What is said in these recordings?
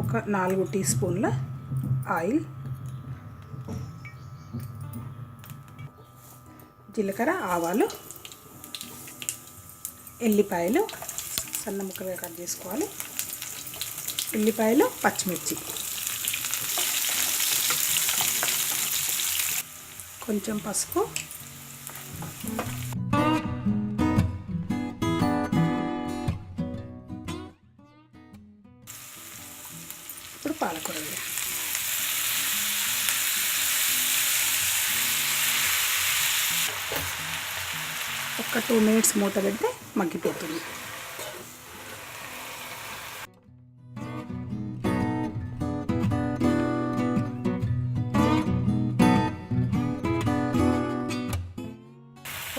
ఒక 4 టీ స్పూన్ల ఆయిల్, జీలకర్ర, ఆవాలు, ఎల్లిపాయలు సన్న ముక్కలుగా కట్ చేసుకోవాలి, ఎల్లిపాయలు, పచ్చిమిర్చి, కొంచెం పసుపు, ఇప్పుడు పాలకూర ఒక 2 మినిట్స్ మూత పెడితే మగ్గిపోతుంది.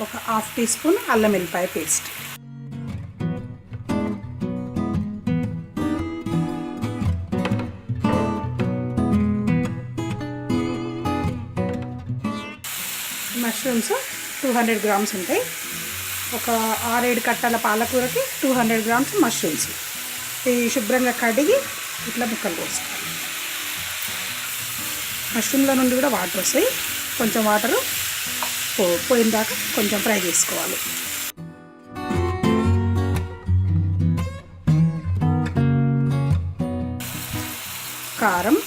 ఒక హాఫ్ టీ స్పూన్ అల్లం వెల్లిపాయ పేస్ట్, మష్రూమ్స్ 200 గ్రామ్స్ ఉంటాయి. ఒక 6-7 కట్టల పాలకూరకి 200 గ్రామ్స్ మష్రూమ్స్. ఇవి శుభ్రంగా కడిగి ఇట్లా ముక్కలు కోసుకోవాలి. మష్రూమ్లో నుండి కూడా వాటర్ వస్తాయి. కొంచెం వాటరు పోయిన దాకా కొంచెం ఫ్రై చేసుకోవాలి. కారం,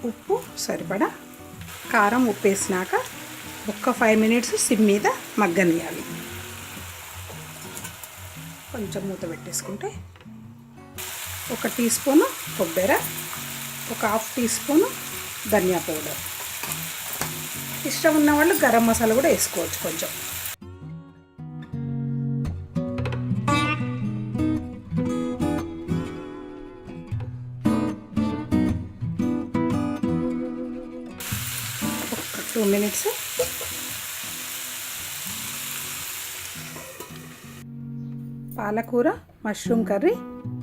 ఉప్పు సరిపడా. కారం, ఉప్పు వేసినాక ఒక 5 మినిట్స్ సిమ్ మీద మగ్గనియాలి. కొంచెం మూత పెట్టేసుకుంటే ఒక టీ స్పూను కొబ్బరి, ఒక హాఫ్ టీ స్పూను ధనియా పౌడర్, ఇష్టం ఉన్న వాళ్ళు గరం మసాలా కూడా వేసుకోవచ్చు కొంచెం. ఒక 2 మినిట్స్ పాలకూర మష్రూమ్ కర్రీ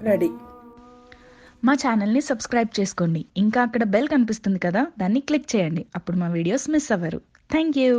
రెడీ. మా ఛానల్ని సబ్స్క్రైబ్ చేసుకోండి. ఇంకా అక్కడ బెల్ కనిపిస్తుంది కదా, దాన్ని క్లిక్ చేయండి. అప్పుడు మా వీడియోస్ మిస్ అవ్వరు. Thank you.